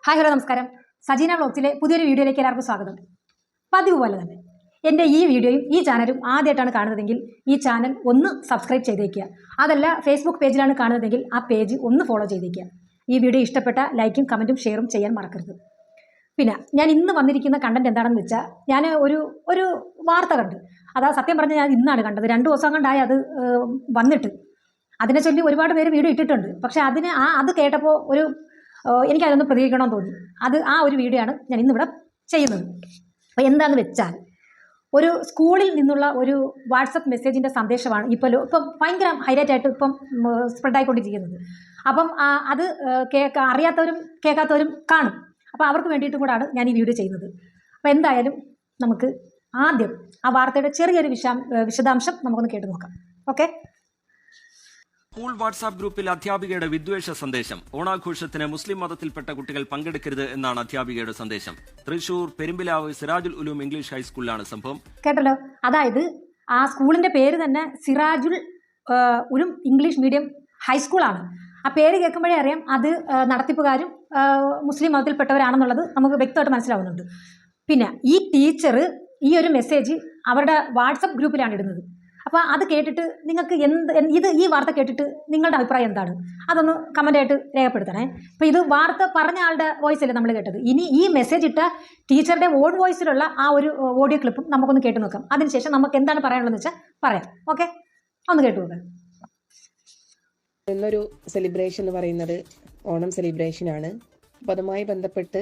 Hi hello നമസ്കാരം. സജീന വ്ലോഗ്സിലെ പുതിയൊരു വീഡിയോയിലേക്ക് എല്ലാവർക്കും സ്വാഗതം. പതിവ് പോലെ തന്നെ എൻ്റെ ഈ വീഡിയോയും ഈ ചാനലും ആദ്യമായിട്ടാണ് കാണുന്നതെങ്കിൽ ഈ ചാനൽ ഒന്ന് സബ്സ്ക്രൈബ് ചെയ്തേക്കുക. അതല്ല ഫേസ്ബുക്ക് പേജിലാണ് കാണുന്നതെങ്കിൽ ആ പേജ് ഒന്ന് ഫോളോ ചെയ്തേക്കുക. ഈ വീഡിയോ ഇഷ്ടപ്പെട്ട ലൈക്കും കമൻറ്റും ഷെയറും ചെയ്യാൻ മറക്കരുത്. പിന്നെ ഞാൻ ഇന്ന് വന്നിരിക്കുന്ന കണ്ടന്റ് എന്താണെന്ന് വെച്ചാൽ ഞാൻ ഒരു വാർത്ത കണ്ട്. അതാ സത്യം പറഞ്ഞാൽ ഞാൻ ഇന്നാണ് കണ്ടത്. 2 ദിവസം കൊണ്ടായി അത് വന്നിട്ട്. അതിനെ ചൊല്ലി ഒരുപാട് പേര് വീഡിയോ ഇട്ടിട്ടുണ്ട്. പക്ഷേ അത് കേട്ടപ്പോൾ എനിക്കതൊന്ന് പ്രതികരിക്കണമെന്ന് തോന്നി. ആ ഒരു വീഡിയോ ആണ് ഞാൻ ഇന്നിവിടെ ചെയ്യുന്നത്. അപ്പോൾ എന്താണെന്ന് വെച്ചാൽ ഒരു സ്കൂളിൽ നിന്നുള്ള ഒരു വാട്സപ്പ് മെസ്സേജിൻ്റെ സന്ദേശമാണ് ഇപ്പം ഭയങ്കര ഹൈലൈറ്റ് ആയിട്ട് ഇപ്പം സ്പ്രെഡായിക്കൊണ്ടിരിക്കുന്നത്. അപ്പം അത് അറിയാത്തവരും കേൾക്കാത്തവരും കാണും. അപ്പോൾ അവർക്ക് വേണ്ടിയിട്ടും കൂടാണ് ഞാൻ ഈ വീഡിയോ ചെയ്യുന്നത്. അപ്പോൾ എന്തായാലും നമുക്ക് ആദ്യം ആ വാർത്തയുടെ ചെറിയൊരു വിശദാംശം നമുക്കൊന്ന് കേട്ട് നോക്കാം. ഓക്കെ. സ്കൂൾ വാട്സാപ്പ് ഗ്രൂപ്പിൽ അധ്യാപികയുടെ വിദ്വേഷ സന്ദേശം. ഓണാഘോഷത്തിന് മുസ്ലിം മതത്തിൽപ്പെട്ട കുട്ടികൾ പങ്കെടുക്കരുത് എന്നാണ് അധ്യാപികയുടെ സന്ദേശം. തൃശൂർ പെരുമ്പിലാവ് സിറാജുൽ ഉലൂം ഇംഗ്ലീഷ് ഹൈസ്കൂളിലാണ് സംഭവം. കേട്ടല്ലോ, അതായത് ആ സ്കൂളിന്റെ പേര് തന്നെ സിറാജുൽ ഉലൂം ഇംഗ്ലീഷ് മീഡിയം ഹൈസ്കൂളാണ്. ആ പേര് കേൾക്കുമ്പോഴേ അറിയാം അത് നടത്തിപ്പുകാരും മുസ്ലിം മതത്തിൽപ്പെട്ടവരാണെന്നുള്ളത് നമുക്ക് വ്യക്തമായിട്ട് മനസ്സിലാവുന്നുണ്ട്. പിന്നെ ഈ ടീച്ചർ ഈ ഒരു മെസ്സേജ് അവരുടെ വാട്സപ്പ് ഗ്രൂപ്പിലാണ് ഇടുന്നത്. അപ്പോൾ അത് കേട്ടിട്ട് നിങ്ങൾക്ക് ഈ വാർത്ത കേട്ടിട്ട് നിങ്ങളുടെ അഭിപ്രായം എന്താണ്? അതൊന്ന് കമൻ്റായിട്ട് രേഖപ്പെടുത്തണേ. അപ്പോൾ ഇത് വാർത്ത പറഞ്ഞ ആളുടെ വോയിസ് അല്ലേ നമ്മൾ കേട്ടത്. ഇനി ഈ മെസ്സേജ് ഇട്ട ടീച്ചറുടെ ഓൺ വോയിസിലുള്ള ആ ഒരു ഓഡിയോ ക്ലിപ്പും നമുക്കൊന്ന് കേട്ട് നോക്കാം. അതിനുശേഷം നമുക്ക് എന്താണ് പറയാനുള്ളതെന്ന് വെച്ചാൽ പറയാം. ഓക്കെ, ഒന്ന് കേട്ടു നോക്കാം. എന്നൊരു സെലിബ്രേഷൻ എന്ന് പറയുന്നത് ഓണം സെലിബ്രേഷനാണ്. അപ്പോൾ അതുമായി ബന്ധപ്പെട്ട്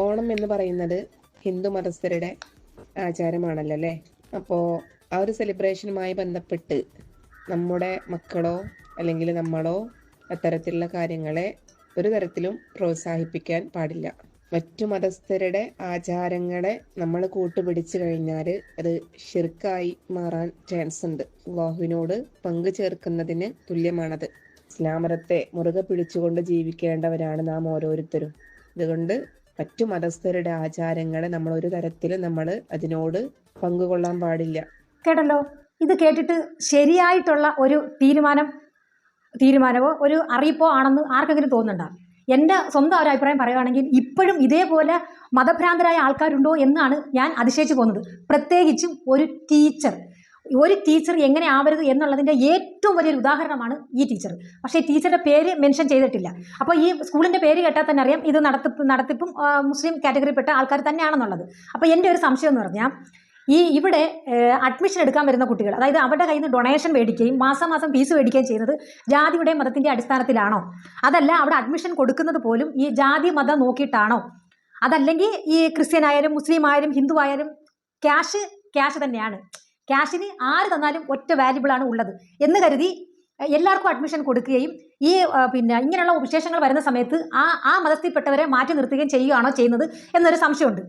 ഓണം എന്ന് പറയുന്നത് ഹിന്ദു മതസ്ഥരുടെ ആചാരമാണല്ലോ അല്ലേ. അപ്പോൾ ആ ഒരു സെലിബ്രേഷനുമായി ബന്ധപ്പെട്ട് നമ്മുടെ മക്കളോ അല്ലെങ്കിൽ നമ്മളോ അത്തരത്തിലുള്ള കാര്യങ്ങളെ ഒരു തരത്തിലും പ്രോത്സാഹിപ്പിക്കാൻ പാടില്ല. മറ്റു മതസ്ഥരുടെ ആചാരങ്ങളെ നമ്മൾ കൂട്ടുപിടിച്ചു കഴിഞ്ഞാൽ അത് ഷിർക്കായി മാറാൻ ചാൻസ് ഉണ്ട്. അല്ലാഹുവിനോട് പങ്കു ചേർക്കുന്നതിന് തുല്യമാണത്. ഇസ്ലാം മതത്തെ മുറുകെ പിടിച്ചുകൊണ്ട് ജീവിക്കേണ്ടവരാണ് നാം ഓരോരുത്തരും. അതുകൊണ്ട് മറ്റു മതസ്ഥരുടെ ആചാരങ്ങളെ നമ്മൾ ഒരു തരത്തിലും നമ്മൾ അതിനോട് പങ്കുകൊള്ളാൻ പാടില്ല. കേട്ടല്ലോ, ഇത് കേട്ടിട്ട് ശരിയായിട്ടുള്ള ഒരു തീരുമാനമോ ഒരു അറിയിപ്പോ ആണെന്ന് ആർക്കെങ്കിലും തോന്നുന്നുണ്ടോ? എൻ്റെ സ്വന്തം ഒരു അഭിപ്രായം പറയുകയാണെങ്കിൽ ഇപ്പോഴും ഇതേപോലെ മതഭ്രാന്തരായ ആൾക്കാരുണ്ടോ എന്നാണ് ഞാൻ അതിശയിച്ചു പോകുന്നത്. പ്രത്യേകിച്ചും ഒരു ടീച്ചർ എങ്ങനെ ആവരുത് എന്നുള്ളതിൻ്റെ ഏറ്റവും വലിയൊരു ഉദാഹരണമാണ് ഈ ടീച്ചർ. പക്ഷേ ഈ ടീച്ചറുടെ പേര് മെൻഷൻ ചെയ്തിട്ടില്ല. അപ്പോൾ ഈ സ്കൂളിൻ്റെ പേര് കേട്ടാൽ തന്നെ അറിയാം ഇത് നടത്തിപ്പും മുസ്ലിം കാറ്റഗറിയിൽപ്പെട്ട ആൾക്കാർ തന്നെയാണെന്നുള്ളത്. അപ്പോൾ എൻ്റെ ഒരു സംശയം എന്ന് പറഞ്ഞാൽ ഇവിടെ അഡ്മിഷൻ എടുക്കാൻ വരുന്ന കുട്ടികൾ, അതായത് അവരുടെ കയ്യിൽ നിന്ന് ഡൊണേഷൻ മേടിക്കുകയും മാസം ഫീസ് മേടിക്കുകയും ചെയ്യുന്നത് ജാതിയുടെയും മതത്തിൻ്റെ അടിസ്ഥാനത്തിലാണോ? അതല്ല അവിടെ അഡ്മിഷൻ കൊടുക്കുന്നത് പോലും ഈ ജാതി മതം നോക്കിയിട്ടാണോ? അതല്ലെങ്കിൽ ഈ ക്രിസ്ത്യൻ ആയാലും മുസ്ലിം ആയാലും ഹിന്ദു ആയാലും ക്യാഷ് തന്നെയാണ്. ക്യാഷിന് ആര് തന്നാലും ഒറ്റ വാല്യുബിളാണ് ഉള്ളത് എന്ന് കരുതി എല്ലാവർക്കും അഡ്മിഷൻ കൊടുക്കുകയും ഈ ഇങ്ങനെയുള്ള വിശേഷങ്ങൾ വരുന്ന സമയത്ത് ആ മതത്തിൽപ്പെട്ടവരെ മാറ്റി നിർത്തുകയും ചെയ്യുകയാണോ ചെയ്യുന്നത് എന്നൊരു സംശയമുണ്ട്.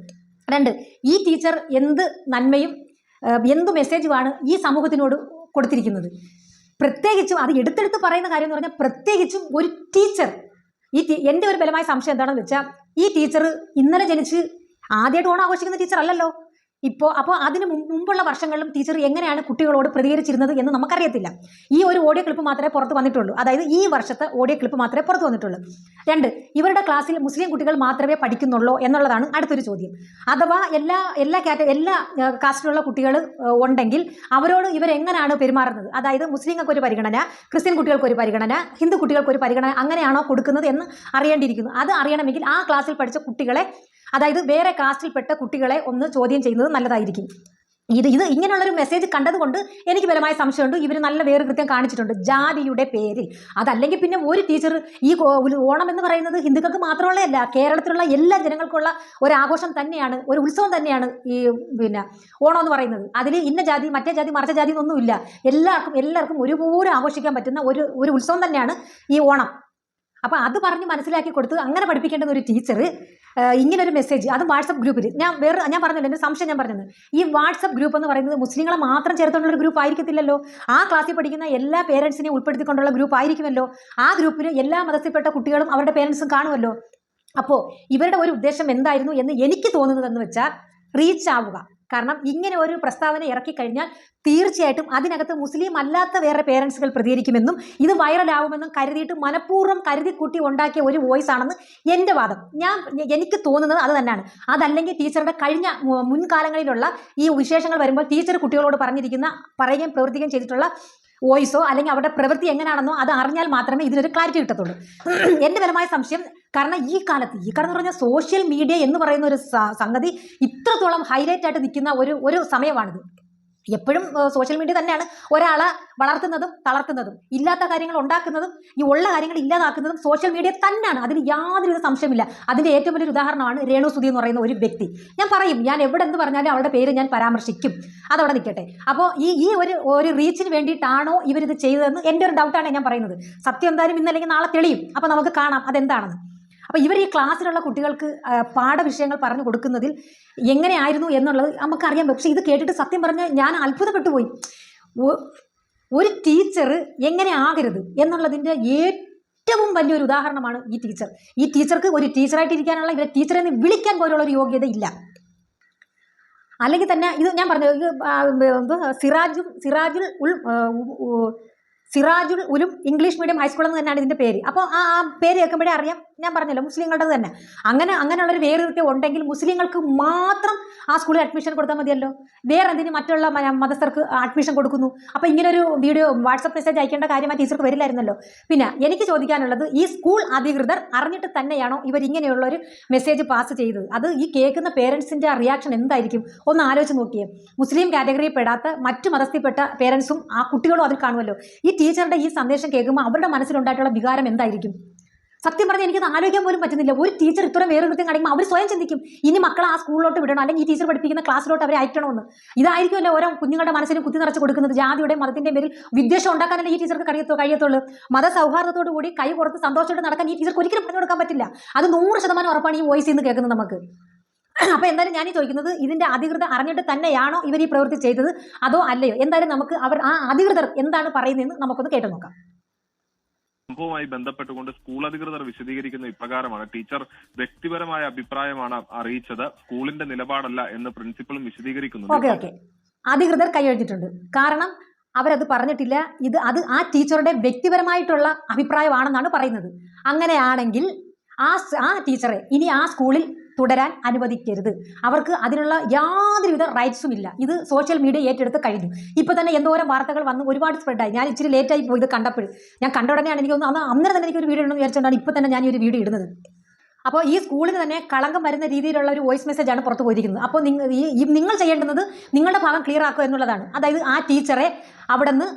2, ഈ ടീച്ചർ എന്ത് നന്മയും എന്ത് മെസ്സേജുമാണ് ഈ സമൂഹത്തിനോട് കൊടുത്തിരിക്കുന്നത്? പ്രത്യേകിച്ചും അത് എടുത്തെടുത്ത് പറയുന്ന കാര്യം എന്ന് പറഞ്ഞാൽ പ്രത്യേകിച്ചും ഒരു ടീച്ചർ എൻ്റെ ഒരു ബലമായ സംശയം എന്താണെന്ന് വെച്ചാൽ ഈ ടീച്ചർ ഇന്നലെ ജനിച്ച് ആദ്യമായിട്ട് ഓണം ആഘോഷിക്കുന്ന ടീച്ചർ അല്ലല്ലോ. അപ്പോൾ അതിന് മുമ്പുള്ള വർഷങ്ങളിലും ടീച്ചർ എങ്ങനെയാണ് കുട്ടികളോട് പ്രതികരിച്ചിരുന്നത് എന്ന് നമുക്കറിയത്തില്ല. ഈ ഒരു ഓഡിയോ ക്ലിപ്പ് മാത്രമേ പുറത്ത് വന്നിട്ടുള്ളൂ. അതായത് ഈ വർഷത്തെ ഓഡിയോ ക്ലിപ്പ് മാത്രമേ പുറത്ത് വന്നിട്ടുള്ളൂ. 2, ഇവരുടെ ക്ലാസ്സിൽ മുസ്ലിം കുട്ടികൾ മാത്രമേ പഠിക്കുന്നുള്ളൂ എന്നുള്ളതാണ് അടുത്തൊരു ചോദ്യം. അഥവാ എല്ലാ കാസ്റ്റിലുള്ള കുട്ടികൾ ഉണ്ടെങ്കിൽ അവരോട് ഇവരെങ്ങനെയാണ് പെരുമാറുന്നത്? അതായത് മുസ്ലിങ്ങൾക്ക് ഒരു പരിഗണന, ക്രിസ്ത്യൻ കുട്ടികൾക്ക് ഒരു പരിഗണന, ഹിന്ദു കുട്ടികൾക്ക് ഒരു പരിഗണന, അങ്ങനെയാണോ കൊടുക്കുന്നത് എന്ന് അറിയേണ്ടിയിരിക്കുന്നു. അത് അറിയണമെങ്കിൽ ആ ക്ലാസ്സിൽ പഠിച്ച കുട്ടികളെ, അതായത് വേറെ കാസ്റ്റിൽപ്പെട്ട കുട്ടികളെ ഒന്ന് ചോദ്യം ചെയ്യുന്നത് നല്ലതായിരിക്കും. ഇത് ഇങ്ങനെയുള്ളൊരു മെസ്സേജ് കണ്ടതുകൊണ്ട് എനിക്ക് ബലമായ സംശയമുണ്ട് ഇവർ നല്ല വേറുകൃത്യം കാണിച്ചിട്ടുണ്ട് ജാതിയുടെ പേരിൽ. അതല്ലെങ്കിൽ പിന്നെ ഒരു ടീച്ചർ ഈ ഓണം എന്ന് പറയുന്നത് ഹിന്ദുക്കൾക്ക് മാത്രമുള്ളതല്ല, കേരളത്തിലുള്ള എല്ലാ ജനങ്ങൾക്കുള്ള ഒരു ആഘോഷം തന്നെയാണ്, ഒരു ഉത്സവം തന്നെയാണ് ഈ ഓണം എന്ന് പറയുന്നത്. അതിൽ ഇന്ന ജാതി മറ്റേ ജാതി മറിച്ച ജാതി എന്നൊന്നുമില്ല. എല്ലാവർക്കും ഒരുപോലെ ആഘോഷിക്കാൻ പറ്റുന്ന ഒരു ഉത്സവം തന്നെയാണ് ഈ ഓണം. അപ്പോൾ അത് പറഞ്ഞ് മനസ്സിലാക്കി കൊടുത്ത് അങ്ങനെ പഠിപ്പിക്കേണ്ടുന്ന ഒരു ടീച്ചർ ഇങ്ങനൊരു മെസ്സേജ്, അത് വാട്സപ്പ് ഗ്രൂപ്പിൽ ഞാൻ പറഞ്ഞല്ലോ, എൻ്റെ സംശയം ഞാൻ പറഞ്ഞത്, ഈ വാട്സപ്പ് ഗ്രൂപ്പ് എന്ന് പറയുന്നത് മുസ്ലിങ്ങളെ മാത്രം ചേർത്തുകൊണ്ടുള്ള ഗ്രൂപ്പ് ആയിരിക്കത്തില്ലല്ലോ. ആ ക്ലാസ്സിൽ പഠിക്കുന്ന എല്ലാ പേരൻസിനെയും ഉൾപ്പെടുത്തിക്കൊണ്ടുള്ള ഗ്രൂപ്പ് ആയിരിക്കുമല്ലോ. ആ ഗ്രൂപ്പിൽ എല്ലാ മതത്തിൽപ്പെട്ട കുട്ടികളും അവരുടെ പേരൻസും കാണുമല്ലോ. അപ്പോൾ ഇവരുടെ ഒരു ഉദ്ദേശം എന്തായിരുന്നു എന്ന് എനിക്ക് തോന്നുന്നതെന്ന് വെച്ചാൽ റീച്ച് ആവുക, കാരണം ഇങ്ങനെ ഒരു പ്രസ്താവന ഇറക്കി കഴിഞ്ഞാൽ തീർച്ചയായിട്ടും അതിനകത്ത് മുസ്ലിം അല്ലാത്ത വേറെ പേരൻസുകൾ പ്രതികരിക്കുമെന്നും ഇത് വൈറലാവുമെന്നും കരുതിയിട്ട് മനഃപൂർവ്വം കരുതി കൂട്ടി ഉണ്ടാക്കിയ ഒരു വോയിസ് ആണെന്ന് എൻ്റെ വാദം. എനിക്ക് തോന്നുന്നത് അത് തന്നെയാണ്. അതല്ലെങ്കിൽ ടീച്ചറുടെ കഴിഞ്ഞ മുൻകാലങ്ങളിലുള്ള ഈ വിശേഷങ്ങൾ വരുമ്പോൾ ടീച്ചർ കുട്ടികളോട് പറയുകയും പ്രവർത്തിക്കുകയും ചെയ്തിട്ടുള്ള വോയിസോ അല്ലെങ്കിൽ അവരുടെ പ്രവൃത്തി എങ്ങനെയാണെന്നോ അത് അറിഞ്ഞാൽ മാത്രമേ ഇതിനൊരു ക്ലാരിറ്റി കിട്ടത്തുള്ളൂ. എൻ്റെ ബലമായ സംശയം, കാരണം ഈ കാലത്ത് എന്ന് പറഞ്ഞാൽ സോഷ്യൽ മീഡിയ എന്ന് പറയുന്ന ഒരു സംഗതി ഇത്രത്തോളം ഹൈലൈറ്റ് ആയിട്ട് നിൽക്കുന്ന ഒരു സമയമാണിത്. എപ്പോഴും സോഷ്യൽ മീഡിയ തന്നെയാണ് ഒരാളെ വളർത്തുന്നതും തളർത്തുന്നതും, ഇല്ലാത്ത കാര്യങ്ങൾ ഉണ്ടാക്കുന്നതും ഈ ഉള്ള കാര്യങ്ങൾ ഇല്ലാതാക്കുന്നതും സോഷ്യൽ മീഡിയ തന്നെയാണ്. അതിന് യാതൊരു സംശയമില്ല. അതിൻ്റെ ഏറ്റവും വലിയൊരു ഉദാഹരണമാണ് രേണു സുധി എന്ന് പറയുന്ന ഒരു വ്യക്തി. ഞാൻ എവിടെ എന്ത് പറഞ്ഞാലും അവളുടെ പേര് ഞാൻ പരാമർശിക്കും, അതവിടെ നിൽക്കട്ടെ. അപ്പോൾ ഈ ഒരു റീച്ചിന് വേണ്ടിയിട്ടാണോ ഇവരിത് ചെയ്തതെന്ന് എൻ്റെ ഒരു ഡൗട്ടാണ് ഞാൻ പറയുന്നത്. സത്യം എന്തായാലും ഇന്നല്ലെങ്കിൽ നാളെ തെളിയും. അപ്പോൾ നമുക്ക് കാണാം അതെന്താണെന്ന്. അപ്പോൾ ഇവർ ഈ ക്ലാസ്സിലുള്ള കുട്ടികൾക്ക് പാഠവിഷയങ്ങൾ പറഞ്ഞു കൊടുക്കുന്നതിൽ എങ്ങനെയായിരുന്നു എന്നുള്ളത് നമുക്കറിയാം. പക്ഷേ ഇത് കേട്ടിട്ട് സത്യം പറഞ്ഞാൽ ഞാൻ അത്ഭുതപ്പെട്ടു പോയി. ഒരു ടീച്ചർ എങ്ങനെ ആകരുത് എന്നുള്ളതിൻ്റെ ഏറ്റവും വലിയൊരു ഉദാഹരണമാണ് ഈ ടീച്ചർ. ഈ ടീച്ചർക്ക് ഒരു ടീച്ചറായിട്ടിരിക്കാനുള്ള ഇവരെ ടീച്ചറെ വിളിക്കാൻ പോലുള്ള ഒരു യോഗ്യത ഇല്ല. അല്ലെങ്കിൽ തന്നെ ഇത് ഞാൻ പറഞ്ഞു, Sirajul Ulum English medium high school എന്ന് തന്നെയാണ് ഇതിൻ്റെ പേര്. അപ്പോൾ ആ പേര് കേൾക്കുമ്പോഴേ അറിയാം, ഞാൻ പറഞ്ഞല്ലോ മുസ്ലിങ്ങളുടെ തന്നെ. അങ്ങനെയുള്ളൊരു വേറിട്ടം ഉണ്ടെങ്കിൽ മുസ്ലിങ്ങൾക്ക് മാത്രം ആ സ്കൂളിൽ അഡ്മിഷൻ കൊടുത്താൽ മതിയല്ലോ. വേറെ എന്തിനും മറ്റുള്ള മതസ്ഥർക്ക് അഡ്മിഷൻ കൊടുക്കുന്നു? അപ്പോൾ ഇങ്ങനൊരു വീഡിയോ വാട്സപ്പ് മെസ്സേജ് അയക്കേണ്ട കാര്യം ആ ടീച്ചർക്ക് വരില്ലായിരുന്നല്ലോ. പിന്നെ എനിക്ക് ചോദിക്കാനുള്ളത്, ഈ സ്കൂൾ അധികൃതർ അറിഞ്ഞിട്ട് തന്നെയാണോ ഇവർ ഇങ്ങനെയുള്ളൊരു മെസ്സേജ് പാസ് ചെയ്തത്? അത് ഈ കേൾക്കുന്ന പേരൻസിൻ്റെ റിയാക്ഷൻ എന്തായിരിക്കും ഒന്ന് ആലോചിച്ച് നോക്കിയേ. മുസ്ലിം കാറ്റഗറിയിൽ പെടാത്ത മറ്റു മതസ്ഥിൽപ്പെട്ട പേരൻസും ആ കുട്ടികളും അതിൽ കാണുമല്ലോ. ഈ ടീച്ചറുടെ ഈ സന്ദേശം കേൾക്കുമ്പോൾ അവരുടെ മനസ്സിലുണ്ടായിട്ടുള്ള വികാരം എന്തായിരിക്കും? സത്യം പറഞ്ഞാൽ എനിക്കത് ആലോചിക്കാൻ പോലും പറ്റുന്നില്ല. ഒരു ടീച്ചർ ഇത്രയും വേറെ കൃത്യം കാണിക്കുമ്പോൾ അവർ സ്വയം ചിന്തിക്കും, ഇനി മക്കളെ ആ സ്കൂളിലോട്ട് വിടണം, അല്ലെങ്കിൽ ഈ ടീച്ചർ പഠിപ്പിക്കുന്ന ക്ലാസ്സിലോട്ട് അവരെ അയക്കണമെന്ന്. ഇതായിരിക്കുമല്ലോ ഓരോ കുഞ്ഞുങ്ങളുടെ മനസ്സിലും കുത്തി നിറച്ച് കൊടുക്കുന്നത്. ജാതിയുടെയും മതത്തിൻ്റെയും പേരിൽ വിദ്വേഷം ഉണ്ടാക്കാനല്ലേ ഈ ടീച്ചർക്ക് കഴിയത്തുള്ളൂ. മതസൗഹാർദ്ദത്തോടു കൂടി കൈ പുറത്ത് സന്തോഷമായിട്ട് നടക്കാൻ ഈ ടീച്ചർക്ക് ഒരിക്കലും പറഞ്ഞു കൊടുക്കാൻ പറ്റില്ല. അത് 100% ഉറപ്പാണ് ഈ വോയിസിൽ നിന്ന് കേൾക്കുന്നത് നമുക്ക്. അപ്പോൾ എന്തായാലും ഞാൻ ചോദിക്കുന്നത്, ഇതിൻ്റെ അധികൃതർ അറിഞ്ഞിട്ട് തന്നെയാണോ ഇവർ ഈ പ്രവൃത്തി ചെയ്തത്, അതോ അല്ലയോ? എന്തായാലും നമുക്ക് ആ അധികൃതർ എന്താണ് പറയുന്നതെന്ന് നമുക്കൊന്ന് കേട്ടു നോക്കാം. സംഭവവുമായി ബന്ധപ്പെട്ടുകൊണ്ട് സ്കൂൾ അധികൃതർ വിശദീകരിക്കുന്ന ഇപ്രകാരമാണ്. ടീച്ചർ വ്യക്തിപരമായ അഭിപ്രായമാണ് അറിയിച്ചത്, സ്കൂളിന്റെ നിലപാടല്ല എന്ന് പ്രിൻസിപ്പളും വിശദീകരിക്കുന്നു. ഓക്കെ, അധികൃതർ കൈയെഴുതിയിട്ടുണ്ട്. കാരണം അവരത് പറഞ്ഞിട്ടില്ല. അത് ആ ടീച്ചറുടെ വ്യക്തിപരമായിട്ടുള്ള അഭിപ്രായമാണെന്നാണ് പറയുന്നത്. അങ്ങനെയാണെങ്കിൽ ആ ടീച്ചറെ ഇനി ആ സ്കൂളിൽ തുടരാൻ അനുവദിക്കരുത്. അവർക്ക് അതിനുള്ള യാതൊരുവിധ റൈറ്റ്സും ഇല്ല. ഇത് സോഷ്യൽ മീഡിയ ഏറ്റെടുത്ത് കഴിഞ്ഞു. ഇപ്പോൾ തന്നെ എന്തോരം വാർത്തകൾ വന്ന് ഒരുപാട് സ്പ്രെഡായി. ഞാൻ ഇച്ചിരി ലേറ്റായി പോയി ഇത് കണ്ടപ്പോൾ. ഞാൻ കണ്ട ഉടനെയാണ് അന്നേരം തന്നെ എനിക്കൊരു വീഡിയോ ഇടണമെന്ന് വിചാരിച്ചുകൊണ്ടാണ് ഇപ്പോൾ തന്നെ ഞാൻ ഈ ഒരു വീഡിയോ ഇടുന്നത്. അപ്പോൾ ഈ സ്കൂളിന് തന്നെ കളങ്കം വരുന്ന രീതിയിലുള്ള ഒരു വോയിസ് മെസ്സേജാണ് പുറത്ത് പോയിരിക്കുന്നത്. അപ്പോൾ നിങ്ങൾ ചെയ്യേണ്ടുന്നത് നിങ്ങളുടെ ഭാഗം ക്ലിയർ ആക്കുക എന്നുള്ളതാണ്. അതായത് ആ ടീച്ചറെ അവിടെ നിന്ന്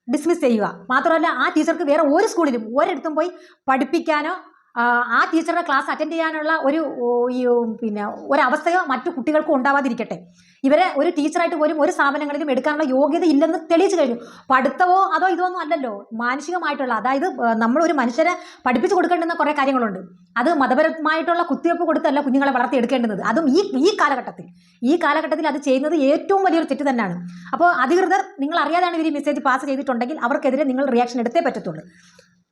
ഡിസ്മിസ് ചെയ്യുക. മാത്രമല്ല, ആ ടീച്ചർക്ക് വേറെ ഒരു സ്കൂളിലും ഒരിടത്തും പോയി പഠിപ്പിക്കാനോ ആ ടീച്ചറുടെ ക്ലാസ് അറ്റൻഡ് ചെയ്യാനുള്ള ഒരവസ്ഥയോ മറ്റു കുട്ടികൾക്കും ഉണ്ടാവാതിരിക്കട്ടെ. ഇവരെ ഒരു ടീച്ചറായിട്ട് പോലും ഒരു സ്ഥാപനങ്ങളിലും എടുക്കാനുള്ള യോഗ്യത ഇല്ലെന്ന് തെളിയിച്ചു കഴിഞ്ഞു. പഠിത്തമോ അതോ ഇതൊന്നും അല്ലല്ലോ, മാനസികമായിട്ടുള്ള, അതായത് നമ്മൾ ഒരു മനുഷ്യരെ പഠിപ്പിച്ചു കൊടുക്കേണ്ടുന്ന കുറേ കാര്യങ്ങളുണ്ട്. അത് മതപരമായിട്ടുള്ള കുത്തിവയ്പ്പ് കൊടുത്തല്ല കുഞ്ഞുങ്ങളെ വളർത്തിയെടുക്കേണ്ടുന്നത്. അതും ഈ കാലഘട്ടത്തിൽ അത് ചെയ്യുന്നത് ഏറ്റവും വലിയൊരു തെറ്റ് തന്നെയാണ്. അപ്പോൾ അധികൃതർ, നിങ്ങൾ അറിയാതാണ് ഇവർ ഈ മെസ്സേജ് പാസ് ചെയ്തിട്ടുണ്ടെങ്കിൽ അവർക്കെതിരെ നിങ്ങൾ റിയാക്ഷൻ എടുത്തേ പറ്റത്തുള്ളൂ.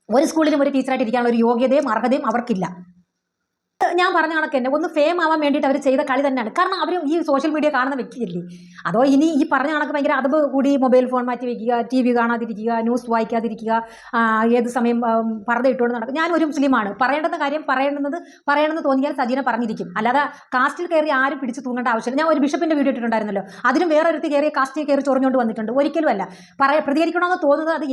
ഒരു സ്കൂളിലും ഒരു ടീച്ചറായിട്ട് ഇരിക്കാനുള്ള ഒരു യോഗ്യതയും അർഹതയും അവർക്കില്ല. ഞാൻ പറഞ്ഞ കണക്ക് തന്നെ ഒന്ന് ഫെയിം ആവാൻ വേണ്ടിയിട്ട് അവർ ചെയ്ത കളി തന്നെയാണ്. കാരണം അവർ ഈ സോഷ്യൽ മീഡിയ കാണുന്ന വ്യക്തിയല്ലേ. അതോ ഇനി ഈ പറഞ്ഞ കണക്ക് ഭയങ്കര അതവ് കൂടി മൊബൈൽ ഫോൺ മാറ്റി വയ്ക്കുക, TV കാണാതിരിക്കുക, ന്യൂസ് വായിക്കാതിരിക്കുക, ഏത് സമയം പർദ്ദ ഇട്ടുകൊണ്ട് നടക്കും. ഞാനൊരു മുസ്ലിമാണ്. പറയേണ്ടുന്ന കാര്യം പറയണമെന്ന് തോന്നിയാൽ സജീന പറഞ്ഞിരിക്കും. അല്ലാതെ കാസ്റ്റിൽ കയറി ആരും പിടിച്ച് തൂങ്ങേണ്ട ആവശ്യമില്ല. ഞാൻ ഒരു ബിഷപ്പിൻ്റെ വീഡിയോ ഇട്ടിട്ടുണ്ടായിരുന്നല്ലോ, അതിനും വേറെ ഒരുത്തി കയറി കാസ്റ്റിൽ കയറി ചൊറിഞ്ഞുകൊണ്ട് വന്നിട്ടുണ്ട്. ഒരിക്കലും അല്ല. പ്രതികരിക്കണമെന്ന് തോന്നുന്നത് അത്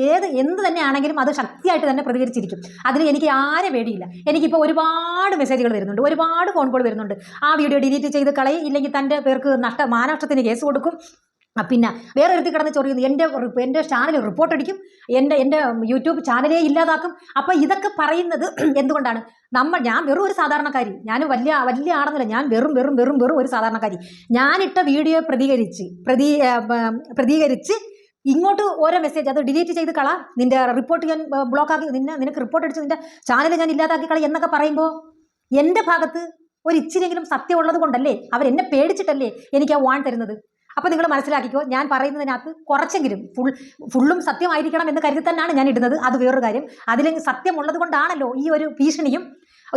എന്ത് തന്നെ ആണെങ്കിലും അത് ശക്തിയായിട്ട് തന്നെ പ്രതികരിച്ചിരിക്കും. അതിന് എനിക്ക് ആരെ പേടിയില്ല. എനിക്കിപ്പോൾ ഒരുപാട് മെസ്സേജുകൾ വരുന്നുണ്ട്, ഒരുപാട് ഫോൺ കോൾ വരുന്നുണ്ട്. ആ വീഡിയോ ഡിലീറ്റ് ചെയ്ത് കളയും, ഇല്ലെങ്കിൽ തൻ്റെ പേർക്ക് മാനനഷ്ടത്തിന് കേസ് കൊടുക്കും, പിന്നെ വേറെ ഒരുത്തി കിടന്ന് ചൊറിയുന്നു, എൻ്റെ ചാനൽ റിപ്പോർട്ട് അടിക്കും, എൻ്റെ യൂട്യൂബ് ചാനലേ ഇല്ലാതാക്കും. അപ്പോൾ ഇതൊക്കെ പറയുന്നത് എന്തുകൊണ്ടാണ്? ഞാൻ വെറും ഒരു സാധാരണക്കാരി, ഞാൻ വലിയ ആണെന്നില്ല, ഞാൻ വെറും ഒരു സാധാരണക്കാരി. ഞാനിട്ട വീഡിയോ പ്രതികരിച്ച് ഇങ്ങോട്ട് ഓരോ മെസ്സേജ് അത് ഡിലീറ്റ് ചെയ്ത് കള, നിൻ്റെ റിപ്പോർട്ട് ഞാൻ ബ്ലോക്കാക്കി, നിനക്ക് റിപ്പോർട്ട് അടിച്ച് നിൻ്റെ ചാനൽ ഞാൻ ഇല്ലാതാക്കി കള എന്നൊക്കെ പറയുമ്പോൾ എൻ്റെ ഭാഗത്ത് ഒരു ഇച്ചിരിയെങ്കിലും സത്യം ഉള്ളത് കൊണ്ടല്ലേ, അവരെന്നെ പേടിച്ചിട്ടല്ലേ എനിക്ക് ആ വാൺ തരുന്നത്. അപ്പോൾ നിങ്ങൾ മനസ്സിലാക്കിക്കോ, ഞാൻ പറയുന്നതിനകത്ത് കുറച്ചെങ്കിലും ഫുള്ളും സത്യമായിരിക്കണം എന്ന് കരുതി തന്നെയാണ് ഞാൻ ഇടുന്നത്. അത് വേറൊരു കാര്യം. അതിൽ സത്യമുള്ളത് കൊണ്ടാണല്ലോ ഈ ഒരു ഭീഷണിയും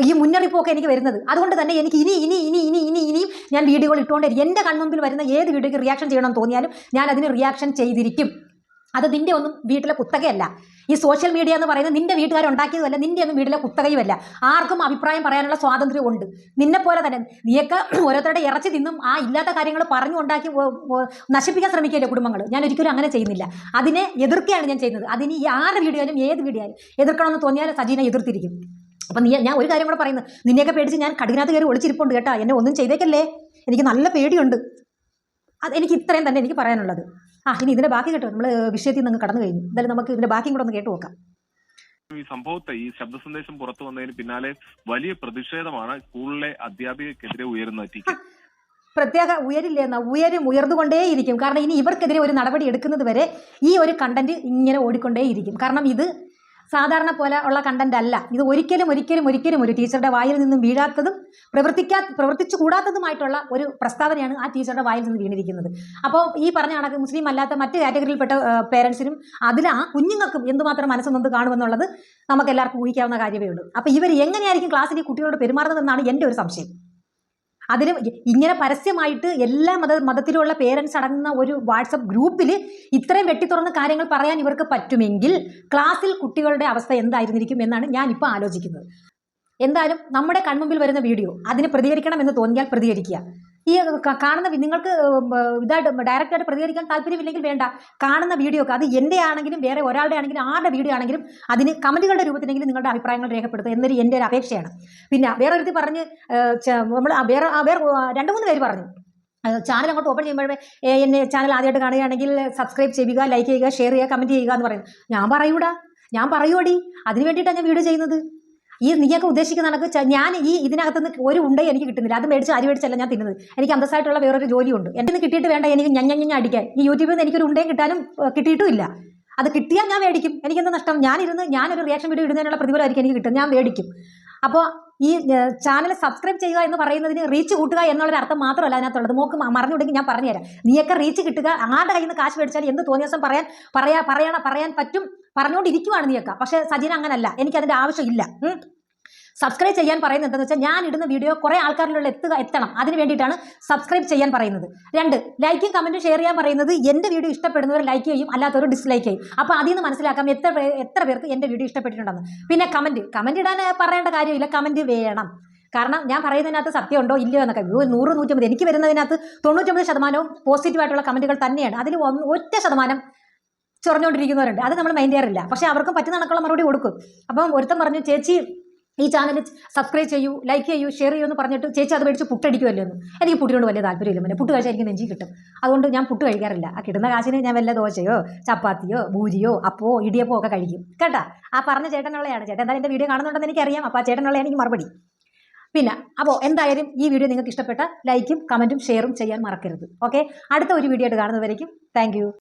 ഈ മുന്നറിയിപ്പൊക്കെ എനിക്ക് വരുന്നത്. അതുകൊണ്ട് തന്നെ എനിക്ക് ഇനിയും ഞാൻ വീഡിയോകൾ ഇട്ടുകൊണ്ടിരിക്കും. എൻ്റെ കൺമുമ്പിൽ വരുന്ന ഏത് വീഡിയോയ്ക്ക് റിയാക്ഷൻ ചെയ്യണമെന്ന് തോന്നിയാലും ഞാൻ അതിന് റിയാക്ഷൻ ചെയ്തിരിക്കും. അത് നിന്റെ ഒന്നും വീട്ടിലെ കുത്തകയല്ല. ഈ സോഷ്യൽ മീഡിയ എന്ന് പറയുന്നത് നിന്റെ വീട്ടുകാരുണ്ടാക്കിയതുമല്ല, നിന്റെ ഒന്നും വീട്ടിലെ കുത്തകയുമല്ല. ആർക്കും അഭിപ്രായം പറയാനുള്ള സ്വാതന്ത്ര്യമുണ്ട്. നിന്നെപ്പോലെ തന്നെ നീയൊക്കെ ഓരോരുത്തരുടെ ഇറച്ചി തിന്നും ആ ഇല്ലാത്ത കാര്യങ്ങൾ പറഞ്ഞുണ്ടാക്കി നശിപ്പിക്കാൻ ശ്രമിക്കില്ലേ കുടുംബങ്ങൾ. ഞാൻ ഒരിക്കലും അങ്ങനെ ചെയ്യുന്നില്ല. അതിനെ എതിർക്കുകയാണ് ഞാൻ ചെയ്യുന്നത്. അതിന് ഈ ആരുടെ വീഡിയോ ആയാലും ഏത് വീഡിയോ ആയാലും എതിർക്കണമെന്ന് തോന്നിയാൽ സജീനെ എതിർത്തിരിക്കും. അപ്പം ഞാൻ ഒരു കാര്യം കൂടെ പറയുന്നത്, നിന്നെയൊക്കെ പേടിച്ച് ഞാൻ കഠിനത്ത് കയറി ഒളിച്ചിരിപ്പുണ്ട് കേട്ടോ. എന്നെ ഒന്നും ചെയ്തേക്കല്ലേ, എനിക്ക് നല്ല പേടിയുണ്ട്. എനിക്ക് ഇത്രയും തന്നെ എനിക്ക് പറയാനുള്ളത്. ഇനി ഇതിന്റെ ബാക്കി കേട്ടോ, നമ്മൾ വിഷയത്തിൽ നിന്ന് കടന്നു കഴിഞ്ഞു. എന്തായാലും നമുക്ക് ഇതിന്റെ ബാക്കിയും കൂടെ ഒന്ന് കേട്ടു നോക്കാം. ഈ സംഭവത്തെ, ഈ ശബ്ദ സന്ദേശം പുറത്തു വന്നതിന് പിന്നാലെ വലിയ പ്രതിഷേധമാണ് സ്കൂളിലെ അധ്യാപികക്കെതിരെ ഉയരുന്നത്. പ്രത്യേക ഉയരില്ലെന്ന ഉയർന്നുകൊണ്ടേയിരിക്കും. കാരണം ഇനി ഇവർക്കെതിരെ ഒരു നടപടി എടുക്കുന്നത് വരെ ഈ ഒരു കണ്ടന്റ് ഇങ്ങനെ ഓടിക്കൊണ്ടേയിരിക്കും. കാരണം ഇത് സാധാരണ പോലെ ഉള്ള കണ്ടന്റ് അല്ല. ഇത് ഒരിക്കലും ഒരു ടീച്ചറുടെ വായിൽ നിന്നും വീഴാത്തതും പ്രവർത്തിച്ചു കൂടാത്തതുമായിട്ടുള്ള ഒരു പ്രസ്താവനയാണ് ആ ടീച്ചറുടെ വായിൽ നിന്ന് വീണിരിക്കുന്നത്. അപ്പോൾ ഈ പറഞ്ഞ കണക്ക് മുസ്ലിം അല്ലാത്ത മറ്റ് കാറ്റഗറിയിൽപ്പെട്ട പേരൻസിനും അതിൽ ആ കുഞ്ഞുങ്ങൾക്കും എന്തുമാത്രം മനസ്സ് നൊന്ത് കാണുമെന്നുള്ളത് നമുക്ക് എല്ലാവർക്കും ഊഹിക്കാവുന്ന കാര്യമേ ഉള്ളൂ. അപ്പോൾ ഇവർ എങ്ങനെയായിരിക്കും ക്ലാസ്സിൽ കുട്ടികളോട് പെരുമാറുന്നതെന്നാണ് എൻ്റെ ഒരു സംശയം. അതിന് ഇങ്ങനെ പരസ്യമായിട്ട് എല്ലാ മതത്തിലുള്ള പേരൻസ് അടങ്ങുന്ന ഒരു വാട്സപ്പ് ഗ്രൂപ്പിൽ ഇത്രയും വെട്ടിത്തുറന്ന് കാര്യങ്ങൾ പറയാൻ ഇവർക്ക് പറ്റുമെങ്കിൽ ക്ലാസ്സിൽ കുട്ടികളുടെ അവസ്ഥ എന്തായിരുന്നിരിക്കും എന്നാണ് ഞാനിപ്പോൾ ആലോചിക്കുന്നത്. എന്തായാലും നമ്മുടെ കൺമുമ്പിൽ വരുന്ന വീഡിയോ അതിന് പ്രതികരിക്കണം എന്ന് തോന്നിയാൽ പ്രതികരിക്കുക. ഈ കാണുന്ന നിങ്ങൾക്ക് ഇതായിട്ട് ഡയറക്റ്റായിട്ട് പ്രതികരിക്കാൻ താല്പര്യമില്ലെങ്കിൽ വേണ്ട. കാണുന്ന വീഡിയോക്ക് അത് എൻ്റെ ആണെങ്കിലും വേറെ ഒരാളുടെ ആണെങ്കിലും ആരുടെ വീഡിയോ ആണെങ്കിലും അതിന് കമൻറ്റുകളുടെ രൂപത്തിലെങ്കിലും നിങ്ങളുടെ അഭിപ്രായങ്ങൾ രേഖപ്പെടുത്തുക എന്നൊരു എൻ്റെ ഒരു അപേക്ഷയാണ്. പിന്നെ വേറൊരുത്തി പറഞ്ഞ് നമ്മൾ വേറെ 2-3 പേര് പറഞ്ഞു ചാനൽ അങ്ങോട്ട് ഓപ്പൺ ചെയ്യുമ്പോഴേ എന്നെ ചാനൽ ആദ്യമായിട്ട് കാണുകയാണെങ്കിൽ സബ്സ്ക്രൈബ് ചെയ്യുക, ലൈക്ക് ചെയ്യുക, ഷെയർ ചെയ്യുക, കമൻറ്റ് ചെയ്യുക എന്ന് പറയുന്നത്. ഞാൻ പറയൂടി, അതിന് വേണ്ടിയിട്ടാണ് ഞാൻ വീഡിയോ ചെയ്യുന്നത്. ഈ നീയൊക്കെ ഉദ്ദേശിക്കുന്ന കണക്ക് ഞാൻ ഇതിനകത്തുനിന്ന് ഒരു ഉണ്ടയും എനിക്ക് കിട്ടുന്നില്ല. അത് അരി മേടിച്ചല്ല ഞാൻ തിന്നുന്നത്. എനിക്ക് അന്തസ്സായിട്ടുള്ള വേറൊരു ജോലിയുണ്ട്. എൻ്റെ നിന്ന് കിട്ടിയിട്ട് വേണ്ട എനിക്ക് ഞഞ്ഞ അടിക്കാൻ. ഈ യൂട്യൂബിൽ നിന്ന് എനിക്കൊരു ഉണ്ടയും കിട്ടാനും കിട്ടിയിട്ടുമില്ല. അത് കിട്ടിയാൽ ഞാൻ മേടിക്കും. എനിക്കെന്ത് നഷ്ടം? ഞാനൊരു റിയാക്ഷൻ വീഡിയോ ഇടുന്നതിനുള്ള പ്രതിഫലമായിരിക്കും എനിക്ക് കിട്ടും. ഞാൻ മേടിക്കും. അപ്പോൾ ഈ ചാനൽ സബ്സ്ക്രൈബ് ചെയ്യുക എന്ന് പറയുന്നതിന് റീച്ച് കൂട്ടുക എന്നുള്ളൊരു അർത്ഥം മാത്രമല്ല അതിനകത്തുള്ളത്. മോക്ക് മറിഞ്ഞുണ്ടെങ്കിൽ ഞാൻ പറഞ്ഞുതരാം. നീയൊക്കെ റീച്ച് കിട്ടുക, ആരുടെ കയ്യിൽ നിന്ന് കാശ് മേടിച്ചാൽ എന്ത് തോന്നിയ ദിവസം പറയാൻ പറ്റും പറഞ്ഞുകൊണ്ടിരിക്കുവാണ് നീയൊക്കെ. പക്ഷേ സജീന അങ്ങനല്ല. എനിക്കതിൻ്റെ ആവശ്യമില്ല. സബ്സ്ക്രൈബ് ചെയ്യാൻ പറയുന്നത് എന്താണെന്ന് വെച്ചാൽ ഞാൻ ഇടുന്ന വീഡിയോ കുറേ ആൾക്കാരിലുള്ള എത്തണം. അതിന് വേണ്ടിയിട്ടാണ് സബ്സ്ക്രൈബ് ചെയ്യാൻ പറയുന്നത്. 2 ലൈക്കും കമൻറ്റും ഷെയർ ചെയ്യാൻ പറയുന്നത് എൻ്റെ വീഡിയോ ഇഷ്ടപ്പെടുന്നവർ ലൈക്ക് ചെയ്യും, അല്ലാത്തവർ ഡിസ്ലൈക്ക് ചെയ്യും. അപ്പോൾ അതിൽ നിന്ന് മനസ്സിലാക്കാം എത്ര പേർക്ക് എൻ്റെ വീഡിയോ ഇഷ്ടപ്പെട്ടിട്ടുണ്ടെന്ന്. പിന്നെ കമൻറ്റ് ഇടാൻ പറയേണ്ട കാര്യമില്ല. കമൻറ്റ് വേണം. കാരണം ഞാൻ പറയുന്നതിനകത്ത് സത്യമുണ്ടോ ഇല്ലയോ എന്നൊക്കെ 100-150 എനിക്ക് വരുന്നതിനകത്ത് 99% പോസിറ്റീവായിട്ടുള്ള കമൻറ്റുകൾ തന്നെയാണ്. അതിൽ 1% ചൊറഞ്ഞുകൊണ്ടിരിക്കുന്നവരുണ്ട്. അത് നമ്മൾ മൈൻഡ് ചെയ്യാറില്ല. പക്ഷേ അവർക്കും പറ്റുന്ന കണക്കുള്ള മറുപടി കൊടുക്കും. അപ്പം ഒരുത്തം പറഞ്ഞു, ചേച്ചി ഈ ചാനൽ സബ്സ്ക്രൈബ് ചെയ്യൂ, ലൈക്ക് ചെയ്യൂ, ഷെയർ ചെയ്യൂ എന്ന് പറഞ്ഞിട്ട് ചേച്ചി അത് മേടിച്ച് പുട്ടടിക്കുമല്ലോ എന്ന്. എനിക്ക് പുട്ടിനോട് വലിയ താല്പര്യമില്ല. പിന്നെ പുട്ട് കഴിച്ചാൽ എനിക്ക് നെഞ്ചി കിട്ടും. അതുകൊണ്ട് ഞാൻ പുട്ട് കഴിക്കാറില്ല. ആ കിട്ടുന്ന കാശിന് ഞാൻ വല്ല ദോശയോ ചപ്പാത്തിയോ ഭൂരിയോ അപ്പോ ഇടിയപ്പോ ഒക്കെ കഴിക്കും കേട്ടാ. ആ പറഞ്ഞ ചേട്ടനുള്ളതാണ്. ചേട്ടൻ എന്തായാലും എൻ്റെ വീഡിയോ കാണുന്നുണ്ടെന്ന് എനിക്കറിയാം. അപ്പോൾ ആ ചേട്ടനുള്ളതാണ് എനിക്ക് മറുപടി. പിന്നെ അപ്പോൾ എന്തായാലും ഈ വീഡിയോ നിങ്ങൾക്ക് ഇഷ്ടപ്പെട്ട ലൈക്കും കമൻറ്റും ഷെയറും ചെയ്യാൻ മറക്കരുത്. ഓക്കെ, അടുത്ത ഒരു വീഡിയോ ആയിട്ട് കാണുന്നവരേക്കും താങ്ക് യു.